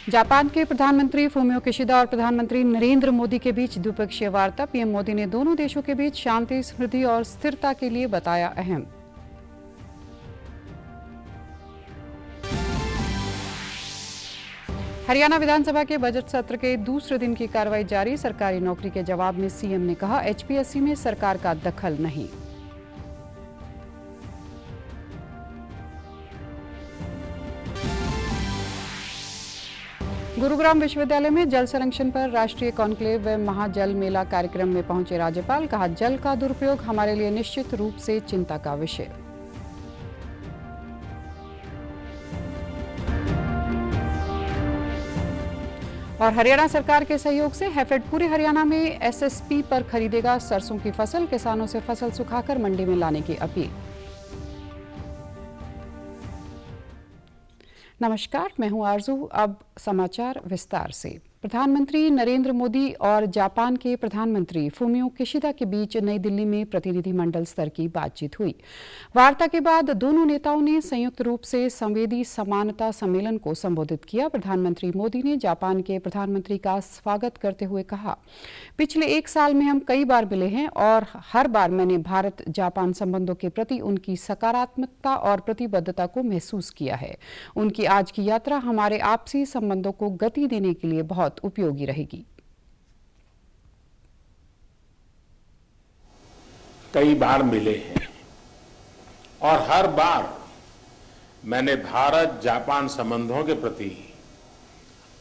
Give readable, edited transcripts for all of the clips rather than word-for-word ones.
Japan के प्रधानमंत्री Fumio Kishida और प्रधानमंत्री नरेंद्र मोदी के बीच द्विपक्षीय वार्ता। पीएम मोदी ने दोनों देशों के बीच शांति, समृद्धि और स्थिरता के लिए बताया अहम। हरियाणा विधानसभा के बजट सत्र के दूसरे दिन की कार्रवाई जारी। सरकारी नौकरी के जवाब में सीएम ने कहा, एचपीएससी में सरकार का दखल नहीं। गुरुग्राम विश्वविद्यालय में जल संरक्षण पर राष्ट्रीय कॉन्क्लेव व महाजल मेला कार्यक्रम में पहुंचे राज्यपाल। कहा, जल का दुरुपयोग हमारे लिए निश्चित रूप से चिंता का विषय। और हरियाणा सरकार के सहयोग से हैफेड पूरे हरियाणा में एसएसपी पर खरीदेगा सरसों की फसल। किसानों से फसल सुखाकर मंडी में लाने की अपील। नमस्कार, मैं हूं आरजू। अब समाचार विस्तार से। प्रधानमंत्री नरेंद्र मोदी और जापान के प्रधानमंत्री फूमियो किशिदा के बीच नई दिल्ली में प्रतिनिधिमंडल स्तर की बातचीत हुई। वार्ता के बाद दोनों नेताओं ने संयुक्त रूप से संवेदी समानता सम्मेलन को संबोधित किया। प्रधानमंत्री मोदी ने जापान के प्रधानमंत्री का स्वागत करते हुए कहा, पिछले 1 साल में हम कई बार मिले हैं और हर बार मैंने भारत जापान संबंधों के प्रति उनकी सकारात्मकता और प्रतिबद्धता को महसूस किया है। उनकी आज की यात्रा हमारे आपसी संबंधों को गति देने के लिए बहुत उपयोगी रहेगी। कई बार मिले हैं और हर बार मैंने भारत जापान संबंधों के प्रति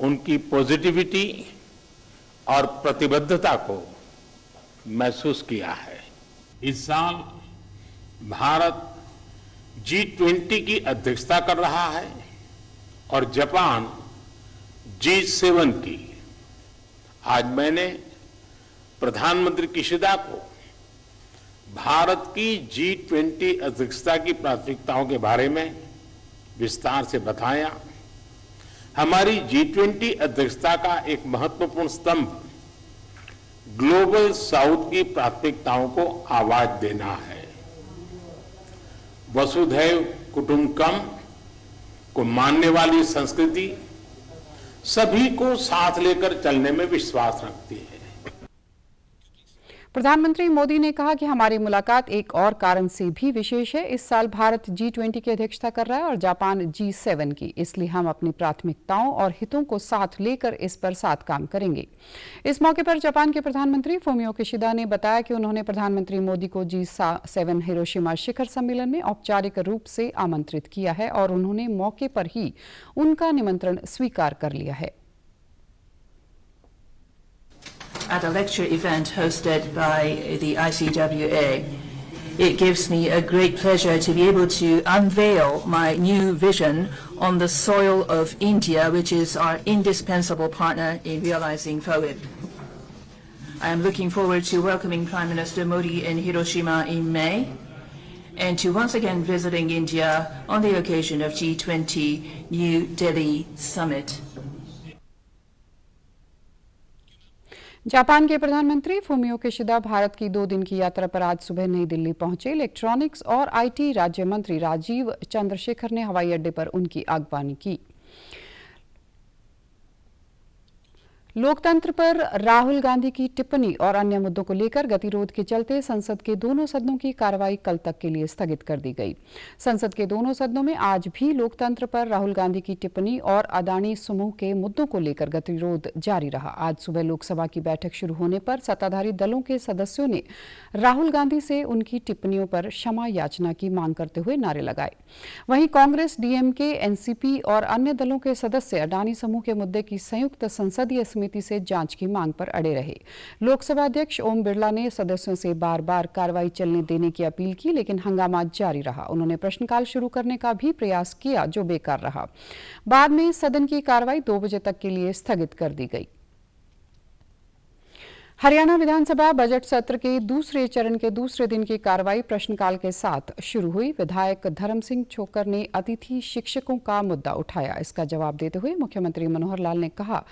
उनकी पॉजिटिविटी और प्रतिबद्धता को महसूस किया है। इस साल भारत G20 की अध्यक्षता कर रहा है और जापान G7 की। आज मैंने प्रधानमंत्री किशिदा को भारत की G20 अध्यक्षता की प्राथमिकताओं के बारे में विस्तार से बताया। हमारी G20 अध्यक्षता का एक महत्वपूर्ण स्तंभ ग्लोबल साउथ की प्राथमिकताओं को आवाज देना है। वसुधैव कुटुंबकम को मानने वाली संस्कृति सभी को साथ लेकर चलने में विश्वास रखती है। प्रधानमंत्री मोदी ने कहा कि हमारी मुलाकात एक और कारण से भी विशेष है। इस साल भारत G20 की अध्यक्षता कर रहा है और जापान G7 की, इसलिए हम अपनी प्राथमिकताओं और हितों को साथ लेकर इस पर साथ काम करेंगे। इस मौके पर जापान के प्रधानमंत्री फूमियो किशिदा ने बताया कि उन्होंने प्रधानमंत्री मोदी को G7 हिरोशिमा शिखर सम्मेलन में औपचारिक रूप से आमंत्रित किया है और उन्होंने मौके पर ही उनका निमंत्रण स्वीकार कर लिया है। At a lecture event hosted by the ICWA. It gives me a great pleasure to be able to unveil my new vision on the soil of India, which is our indispensable partner in realizing FOIP. I am looking forward to welcoming Prime Minister Modi in Hiroshima in May and to once again visiting India on the occasion of G20 New Delhi Summit. Japan के प्रधानमंत्री Fumio Kishida Bharat की 2 दिन की यात्रा पर आज सुबह नई दिल्ली पहुंचे। इलेक्ट्रॉनिक्स और आईटी राज्य मंत्री राजीव चंद्रशेखर ने हवाई अड्डे पर उनकी आगवानी की। लोकतंत्र पर राहुल गांधी की टिप्पणी और अन्य मुद्दों को लेकर गतिरोध के चलते संसद के दोनों सदनों की कार्रवाई कल तक के लिए स्थगित कर दी गई। संसद के दोनों सदनों में आज भी लोकतंत्र पर राहुल गांधी की टिप्पणी और अदानी समूह के मुद्दों को लेकर गतिरोध जारी रहा। आज सुबह लोकसभा की बैठक शुरू होने पर सत्ताधारी दलों के सदस्यों ने राहुल गांधी से उनकी टिप्पणियों पर क्षमा याचना की मांग करते हुए नारे लगाए। वहीं कांग्रेस, डीएमके, एनसीपी और अन्य दलों के सदस्य अडानी समूह के मुद्दे की संयुक्त संसदीय समिति से जांच की मांग पर अड़े रहे। लोकसभा अध्यक्ष ओम बिरला ने सदस्यों से बार-बार कार्रवाई चलने देने की अपील की, लेकिन हंगामा जारी रहा। उन्होंने प्रश्नकाल शुरू करने का भी प्रयास किया, जो बेकार रहा। बाद में सदन की कार्रवाई 2 बजे तक के लिए स्थगित कर दी गई। हरियाणा विधानसभा बजट सत्र के दूसरे चरण के दूसरे दिन की कार्रवाई प्रश्नकाल के साथ शुरू हुई। विधायक धर्म सिंह छोकर ने अतिथि शिक्षकों का मुद्दा उठाया। इसका जवाब देते हुए मुख्यमंत्री मनोहर लाल ने कहा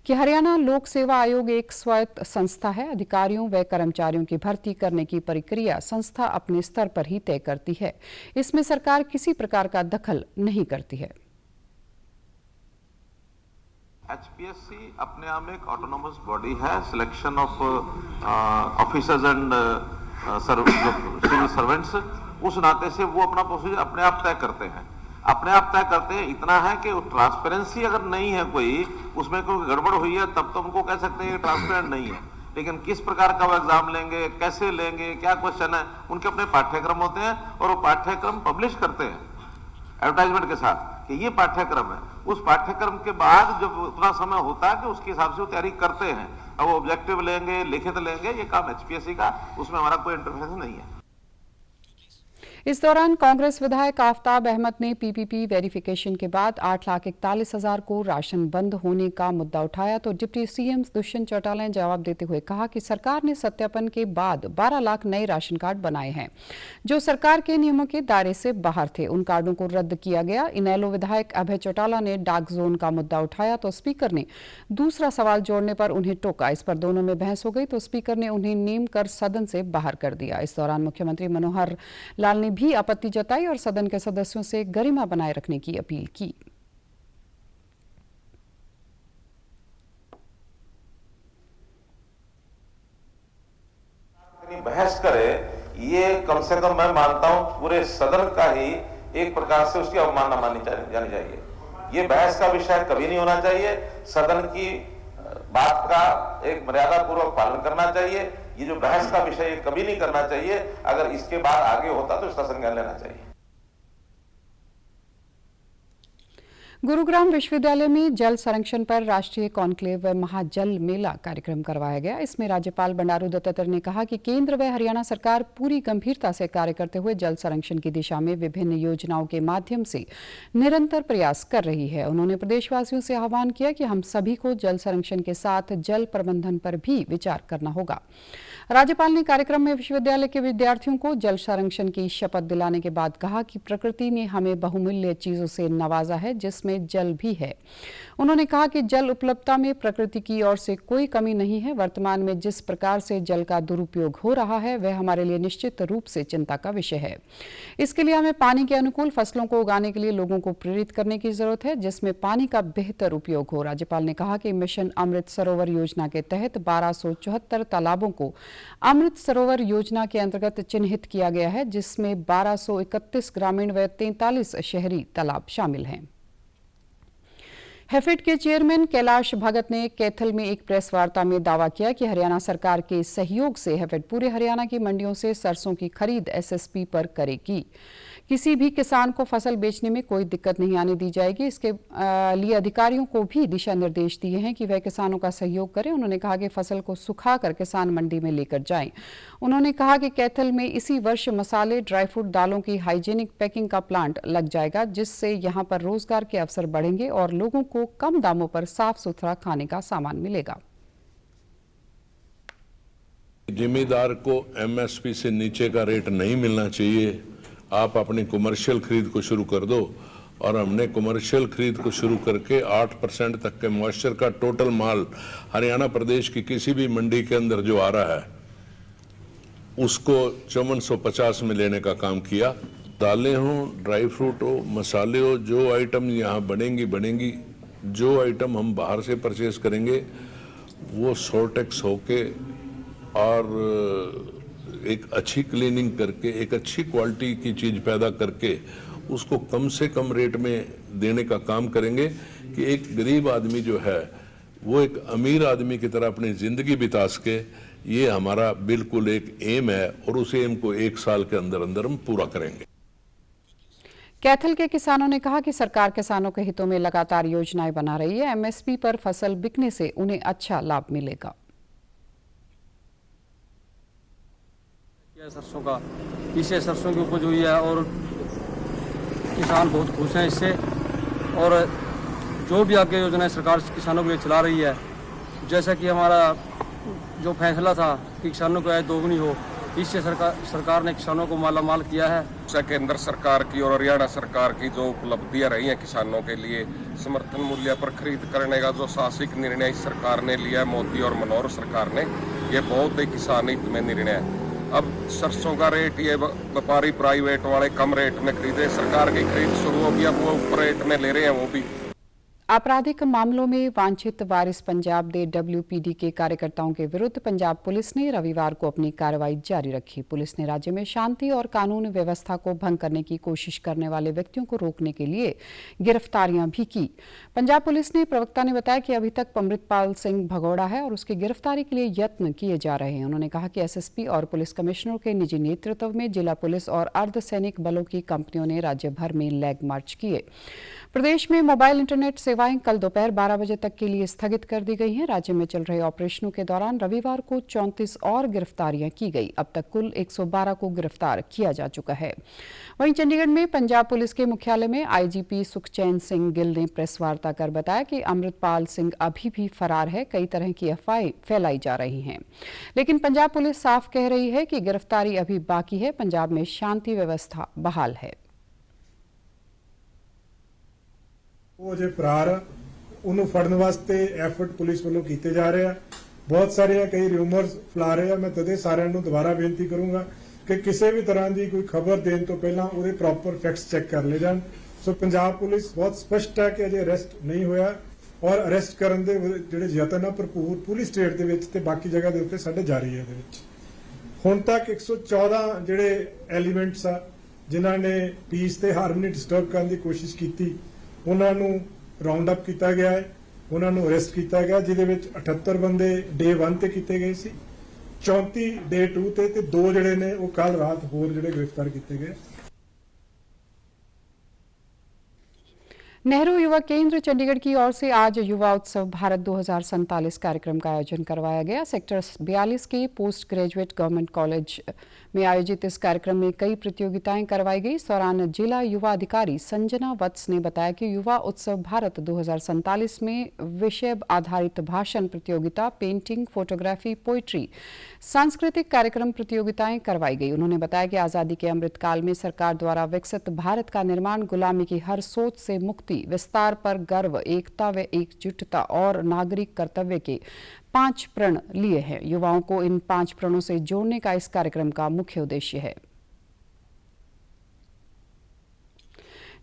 कि हरियाणा लोक सेवा आयोग एक स्वायत्त संस्था है। अधिकारियों व कर्मचारियों की भर्ती करने की प्रक्रिया संस्था अपने स्तर पर ही तय करती है। इसमें सरकार किसी प्रकार का दखल नहीं करती है। HPSC अपने आप में एक ऑटोनोमस बॉडी है, selection of officers and civil servants, उस नाते से वो अपना प्रोसीजर अपने आप तय करते हैं। अपने आप तय करते हैं, इतना है कि ट्रांसपेरेंसी अगर नहीं है कोई, उसमें कोई गड़बड़ हुई है तब तो उनको कह सकते हैं कि ट्रांसपेरेंट नहीं है। लेकिन किस प्रकार का वो एग्जाम लेंगे, कैसे लेंगे, क्या क्वेश्चन है, उनके अपने पाठ्यक्रम होते हैं और वो पाठ्यक्रम पब्लिश करते हैं एडवर्टाइजमेंट के साथ कि ये पाठ्यक्रम है। उस पाठ्यक्रम के बाद जब उतना समय होता है कि उसके हिसाब से वो तैयारी करते हैं। अब वो ऑब्जेक्टिव लेंगे, लिखित लेंगे, ये काम HPSC का, उसमें हमारा कोई इंटरफेरेंस नहीं है। इस दौरान कांग्रेस विधायक आफ्ताब अहमद ने पीपीपी वेरिफिकेशन के बाद 8,41,000 को राशन बंद होने का मुद्दा उठाया तो डिप्टी सीएम दुष्यंत चौटाला ने जवाब देते हुए कहा कि सरकार ने सत्यापन के बाद 12 लाख नए राशन कार्ड बनाए हैं जो सरकार के नियमों के दायरे से बाहर थे। उन कार्डों को रद्द किया गया। इनेलो विधायक अभय चौटाला ने डाक जोन का मुद्दा उठाया तो स्पीकर ने दूसरा सवाल जोड़ने पर उन्हें टोका। इस पर दोनों में बहस हो गई तो स्पीकर ने उन्हें नेम कर सदन से बाहर कर दिया। इस दौरान मुख्यमंत्री मनोहर लाल ने भी आपत्ति जताई और सदन के सदस्यों से गरिमा बनाए रखने की अपील की। बहस करे, ये कम से कम मैं मानता हूं पूरे सदन का ही एक प्रकार से उसकी अवमानना मानी जानी चाहिए। ये बहस का विषय कभी नहीं होना चाहिए। सदन की बात का एक मर्यादा पूर्वक पालन करना चाहिए। ये जो बहस का विषय ये कभी नहीं करना चाहिए। अगर इसके बाद आगे होता तो इसका संज्ञान लेना चाहिए। गुरुग्राम विश्वविद्यालय में जल संरक्षण पर राष्ट्रीय कॉन्क्लेव महाजल मेला कार्यक्रम करवाया गया। इसमें राज्यपाल बंडारू दत्तात्रेय ने कहा कि केंद्र व हरियाणा सरकार पूरी गंभीरता से कार्य करते हुए जल संरक्षण की दिशा में विभिन्न योजनाओं के माध्यम से निरंतर प्रयास कर रही है। उन्होंने प्रदेशवासियों से आह्वान किया कि हम सभी को जल संरक्षण के साथ जल प्रबंधन पर भी विचार करना होगा। राज्यपाल ने कार्यक्रम में विश्वविद्यालय के विद्यार्थियों को जल संरक्षण की शपथ दिलाने के बाद कहा कि प्रकृति ने हमें बहुमूल्य चीजों से नवाजा है जिसमें जल भी है। उन्होंने कहा कि जल उपलब्धता में प्रकृति की ओर से कोई कमी नहीं है। वर्तमान में जिस प्रकार से जल का दुरुपयोग हो रहा है वह हमारे लिए निश्चित रूप से चिंता का विषय है। इसके लिए हमें पानी के अनुकूल फसलों को उगाने के लिए लोगों को प्रेरित करने की जरूरत है जिसमें पानी का बेहतर उपयोग हो। राज्यपाल ने कहा कि मिशन अमृत सरोवर योजना के तहत 1274 तालाबों को अमृत सरोवर योजना के अंतर्गत चिन्हित किया गया है जिसमें 1231 ग्रामीण व 43 शहरी तालाब शामिल हैं। हैफेड के चेयरमैन कैलाश भगत ने कैथल में एक प्रेस वार्ता में दावा किया कि हरियाणा सरकार के सहयोग से हैफेड पूरे हरियाणा की मंडियों से सरसों की खरीद एसएसपी पर करेगी। किसी भी किसान को फसल बेचने में कोई दिक्कत नहीं आने दी जाएगी। इसके लिए अधिकारियों को भी दिशा निर्देश दिए हैं कि वह किसानों का सहयोग करें। उन्होंने कहा कि फसल को सुखाकर किसान मंडी में लेकर जाएं। उन्होंने कहा कि कैथल में इसी वर्ष मसाले, ड्राई फ्रूट, दालों की हाइजीनिक पैकिंग का प्लांट लग जाएगा जिससे यहां पर रोजगार के अवसर बढ़ेंगे और लोगों को कम दामों पर साफ सुथरा खाने का सामान मिलेगा। जिम्मेदार को एमएसपी से नीचे का रेट नहीं मिलना चाहिए। आप अपनी कमर्शियल खरीद को शुरू कर दो और हमने कमर्शियल खरीद को शुरू करके 8% तक के मॉइस्चर का टोटल माल हरियाणा प्रदेश की किसी भी मंडी के अंदर जो आ रहा है उसको 5450 में लेने का काम किया। दालें हों, ड्राई फ्रूट हो, मसाले हो, जो आइटम यहाँ बनेंगी, जो आइटम हम बाहर से परचेज करेंगे वो सोर्टेक्स होके और एक अच्छी क्लीनिंग करके एक अच्छी क्वालिटी की चीज पैदा करके उसको कम से कम रेट में देने का काम करेंगे कि एक गरीब आदमी जो है वो एक अमीर आदमी की तरह अपनी जिंदगी बिता सके। ये हमारा बिल्कुल एक एम है और उस एम को 1 साल के अंदर अंदर हम पूरा करेंगे। कैथल के किसानों ने कहा कि सरकार किसानों के हितों में लगातार योजनाएं बना रही है। एमएसपी पर फसल बिकने से उन्हें अच्छा लाभ मिलेगा। सरसों का, इससे सरसों की उपज हुई है और किसान बहुत खुश हैं इससे। और जो भी आगे योजनाएं सरकार किसानों के लिए चला रही है, जैसा कि हमारा जो फैसला था कि किसानों को आय दोगुनी हो, इससे सरकार ने किसानों को मालामाल किया है। केंद्र सरकार की और हरियाणा सरकार की जो उपलब्धियां रही हैं किसानों के लिए, समर्थन मूल्य पर खरीद करने का जो साहसिक निर्णय इस सरकार ने लिया, मोदी और मनोहर सरकार ने, ये बहुत ही किसान हित में निर्णय है। अब सरसों का रेट ये व्यापारी प्राइवेट वाले कम रेट में खरीदे, सरकार की खरीद शुरू हो गई, अब वो ऊपर रेट में ले रहे हैं वो भी। आपराधिक मामलों में वांछित वारिस पंजाब के WPD के कार्यकर्ताओं के विरुद्ध पंजाब पुलिस ने रविवार को अपनी कार्रवाई जारी रखी। पुलिस ने राज्य में शांति और कानून व्यवस्था को भंग करने की कोशिश करने वाले व्यक्तियों को रोकने के लिए गिरफ्तारियां भी की। पंजाब पुलिस ने प्रवक्ता ने बताया कि अभी तक अमृतपाल सिंह भगौड़ा है और उसकी गिरफ्तारी के लिए यत्न किए जा रहे हैं। उन्होंने कहा कि SSP और पुलिस कमिश्नरों के निजी नेतृत्व में जिला पुलिस और अर्धसैनिक बलों की कंपनियों ने राज्य भर में लैग मार्च किए। प्रदेश में मोबाइल इंटरनेट सेवाएं कल दोपहर 12 बजे तक के लिए स्थगित कर दी गई हैं। राज्य में चल रहे ऑपरेशनों के दौरान रविवार को 34 और गिरफ्तारियां की गई। अब तक कुल 112 को गिरफ्तार किया जा चुका है। वहीं चंडीगढ़ में पंजाब पुलिस के मुख्यालय में IGP सुखचैन सिंह गिल ने प्रेस वार्ता कर बताया कि अमृतपाल सिंह अभी भी फरार है। कई तरह की अफवाहें फैलाई जा रही हैं, लेकिन पंजाब पुलिस साफ कह रही है कि गिरफ्तारी अभी बाकी है। पंजाब में शांति व्यवस्था बहाल है। ਉਹ ਜੇ ਫਰਾਰ ਉਹਨੂੰ ਫੜਨ ਵਾਸਤੇ ਐਫਰਟ ਪੁਲਿਸ ਵੱਲੋਂ ਕੀਤੇ ਜਾ ਰਹੇ ਆ। ਬਹੁਤ ਸਾਰੇ ਕਈ ਰਿਊਮਰਸ ਫੈਲਾ ਰਹੇ ਆ। ਮੈਂ ਤਦੇ ਸਾਰਿਆਂ ਨੂੰ ਦੁਬਾਰਾ ਬੇਨਤੀ ਕਰੂੰਗਾ ਕਿ ਕਿਸੇ ਵੀ ਤਰ੍ਹਾਂ ਦੀ ਕੋਈ ਖਬਰ ਦੇਣ ਤੋਂ ਪਹਿਲਾਂ ਉਹਦੇ ਪ੍ਰੋਪਰ ਫੈਕਟਸ ਚੈੱਕ ਕਰ ਲਏ ਜਾਣ। ਸੋ ਪੰਜਾਬ ਪੁਲਿਸ ਬਹੁਤ ਸਪਸ਼ਟ ਹੈ ਕਿ ਅਜੇ ਅਰੈਸਟ ਨਹੀਂ ਹੋਇਆ ਔਰ ਅਰੈਸਟ ਕਰਨ ਦੇ ਜਿਹੜੇ ਯਤਨ ਆ ਭਰਪੂਰ ਪੂਰੀ ਸਟੇਟ ਦੇ ਵਿੱਚ ਤੇ ਬਾਕੀ ਜਗ੍ਹਾ ਦੇ ਉੱਤੇ ਸਾਡੇ ਜਾਰੀ ਹੈ। ਇਹਦੇ ਵਿੱਚ ਹੁਣ ਤੱਕ 114 ਜਿਹੜੇ ਐਲੀਮੈਂਟਸ ਆ ਜਿਨ੍ਹਾਂ ਨੇ ਪੀਸ ਤੇ ਹਾਰਮਨੀ ਡਿਸਟਰਬ ਕਰਨ ਦੀ ਕੋਸ਼ਿਸ਼ ਕੀਤੀ ਉਹਨਾਂ ਨੂੰ ਰਾਉਂਡ ਅਪ ਕੀਤਾ ਗਿਆ ਹੈ, ਉਹਨਾਂ ਨੂੰ ਅਰੈਸਟ ਕੀਤਾ ਗਿਆ, ਜਿਹਦੇ ਵਿੱਚ 78 ਬੰਦੇ ਡੇ 1 ਤੇ ਕੀਤੇ ਗਏ ਸੀ, 34 ਡੇ 2 ਤੇ 2 ਜਿਹੜੇ ਨੇ ਉਹ ਕੱਲ ਰਾਤ ਹੋਰ ਜਿਹੜੇ ਗ੍ਰਿਫਤਾਰ ਕੀਤੇ ਗਏ। नेहरू युवा केंद्र चंडीगढ़ की ओर से आज युवा उत्सव भारत 2047 कार्यक्रम का आयोजन करवाया गया। सेक्टर 42 के पोस्ट ग्रेजुएट गवर्नमेंट कॉलेज में आयोजित इस कार्यक्रम में कई प्रतियोगिताएं करवाई गई। इस दौरान जिला युवा अधिकारी संजना वत्स ने बताया कि युवा उत्सव भारत 2047 में विषय आधारित भाषण प्रतियोगिता, पेंटिंग, फोटोग्राफी, पोइट्री, सांस्कृतिक कार्यक्रम प्रतियोगिताएं करवाई गई। उन्होंने बताया कि आजादी के अमृतकाल में सरकार द्वारा विकसित भारत का निर्माण, गुलामी की हर सोच से मुक्ति, विस्तार पर गर्व, एकता व एकजुटता और नागरिक कर्तव्य के 5 प्रण लिए हैं। युवाओं को इन 5 प्रणों से जोड़ने का इस कार्यक्रम का मुख्य उद्देश्य है।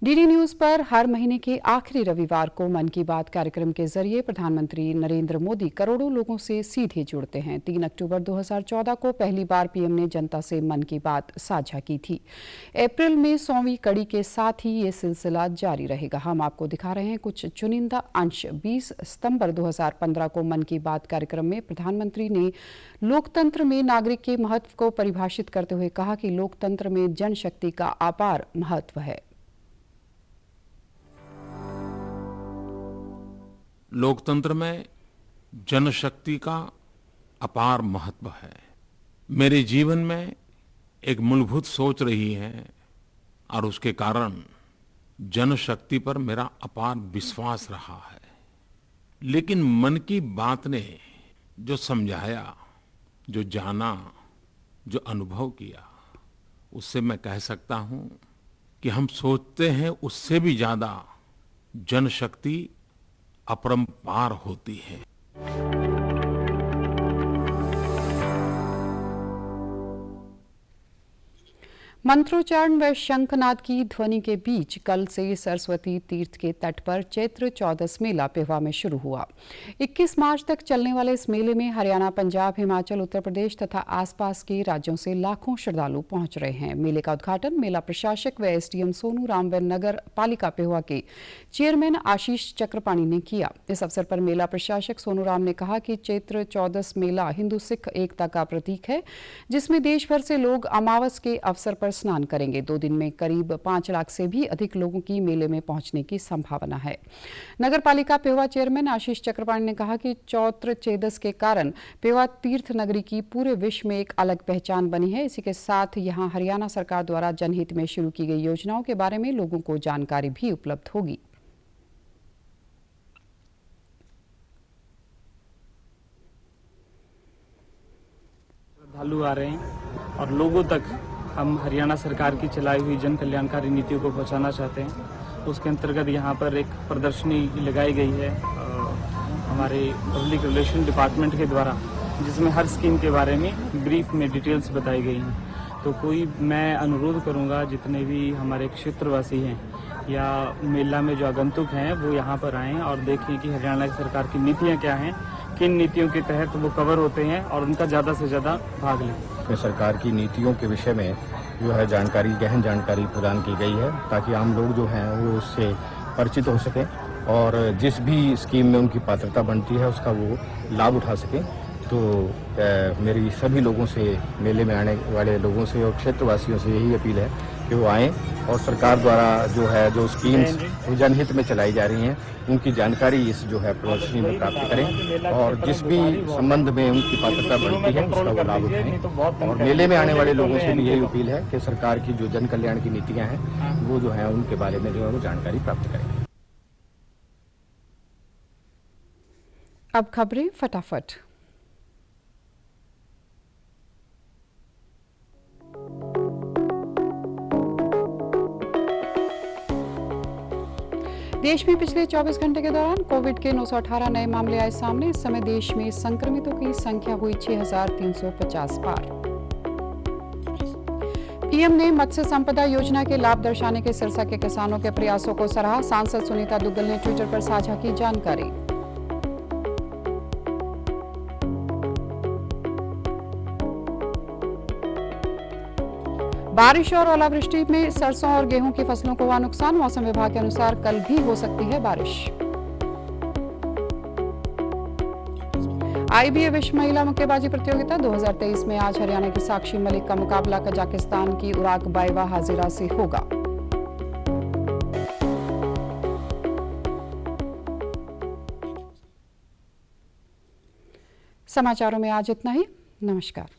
DD न्यूज पर हर महीने के आखिरी रविवार को मन की बात कार्यक्रम के जरिए प्रधानमंत्री नरेंद्र मोदी करोड़ों लोगों से सीधे जुड़ते हैं। 3 अक्टूबर 2014 को पहली बार PM ने जनता से मन की बात साझा की थी। अप्रैल में 100वीं कड़ी के साथ ही ये सिलसिला जारी रहेगा। हम आपको दिखा रहे हैं कुछ चुनिंदा अंश। 20 सितंबर 2015 को मन की बात कार्यक्रम में प्रधानमंत्री ने लोकतंत्र में नागरिक के महत्व को परिभाषित करते हुए कहा कि लोकतंत्र में जनशक्ति का अपार महत्व है। लोकतंत्र में जनशक्ति का अपार महत्व है। मेरे जीवन में एक मूलभूत सोच रही है और उसके कारण जनशक्ति पर मेरा अपार विश्वास रहा है। लेकिन मन की बात ने जो समझाया, जो जाना, जो अनुभव किया, उससे मैं कह सकता हूं कि हम सोचते हैं उससे भी ज्यादा जनशक्ति अपरंपार होती है। मंत्रोच्चारण व शंखनाद की ध्वनि के बीच कल से सरस्वती तीर्थ के तट पर चैत्र चौदस मेला पेवा में शुरू हुआ। 21 मार्च तक चलने वाले इस मेले में हरियाणा, पंजाब, हिमाचल, उत्तर प्रदेश तथा आसपास के राज्यों से लाखों श्रद्धालु पहुंच रहे हैं। मेले का उद्घाटन मेला प्रशासक व SDM सोनू राम व नगर पालिका पेवा के चेयरमैन आशीष चक्रपाणी ने किया। इस अवसर पर मेला प्रशासक सोनू राम ने कहा कि चैत्र चौदस मेला हिंदू सिख एकता का प्रतीक है, जिसमें देश भर से लोग अमावस के अवसर पर स्नान करेंगे। 2 दिन में करीब 5 लाख से भी अधिक लोगों की मेले में पहुंचने की संभावना है। नगर पालिका पेवा चेयरमैन आशीष चक्रपाणी ने कहा कि चौत्र चेदस के कारण पेवा तीर्थ नगरी की पूरे विश्व में एक अलग पहचान बनी है। इसी के साथ यहां हरियाणा सरकार द्वारा जनहित में शुरू की गई योजनाओं के बारे में लोगों को जानकारी भी उपलब्ध होगी। श्रद्धालु आ रहे हैं और लोगों तक हम हरियाणा सरकार की चलाई हुई जन कल्याणकारी नीतियों को पहुंचाना चाहते हैं। उसके अंतर्गत यहाँ पर एक प्रदर्शनी लगाई गई है हमारे पब्लिक रिलेशन डिपार्टमेंट के द्वारा, जिसमें हर स्कीम के बारे में ब्रीफ में डिटेल्स बताई गई हैं। तो मैं अनुरोध करूँगा जितने भी हमारे क्षेत्रवासी हैं या मेला में जो आगंतुक हैं वो यहाँ पर आएँ और देखें कि हरियाणा सरकार की नीतियाँ क्या हैं, किन नीतियों के तहत वो कवर होते हैं और उनका ज़्यादा से ज़्यादा भाग लें। सरकार की नीतियों के विषय में जो है जानकारी, गहन जानकारी प्रदान की गई है ताकि आम लोग जो हैं वो उससे परिचित हो सकें और जिस भी स्कीम में उनकी पात्रता बनती है उसका वो लाभ उठा सकें। तो मेरी सभी लोगों से, मेले में आने वाले लोगों से और क्षेत्रवासियों से यही अपील है कि वो आएँ और सरकार द्वारा जो है जो स्कीम्स जनहित में चलाई जा रही हैं उनकी जानकारी इस जो है प्रदर्शनी में प्राप्त करें और जिस भी संबंध में उनकी पात्रता बनती है उसका वो लाभ उठाएं। और मेले में आने वाले लोगों से भी यही अपील है कि सरकार की जो जन कल्याण की नीतियाँ हैं वो जो है उनके बारे में जो है वो जानकारी प्राप्त करें। अब खबरें फटाफट। देश में पिछले 24 घंटे के दौरान कोविड के 918 नए मामले आए सामने। इस समय देश में संक्रमितों की संख्या हुई 6,350 पार। पीएम ने मत्स्य संपदा योजना के लाभ दर्शाने के सिरसा के किसानों के प्रयासों को सराहा। सांसद सुनीता दुग्गल ने ट्विटर पर साझा की जानकारी। बारिश और ओलावृष्टि में सरसों और गेहूं की फसलों को हुआ नुकसान। मौसम विभाग के अनुसार कल भी हो सकती है बारिश। आईबीए विश्व महिला मुक्केबाजी प्रतियोगिता 2023 में आज हरियाणा की साक्षी मलिक का मुकाबला कजाकिस्तान की उराक बाइवा हाजिरा से होगा। समाचारों में आज इतना ही। नमस्कार।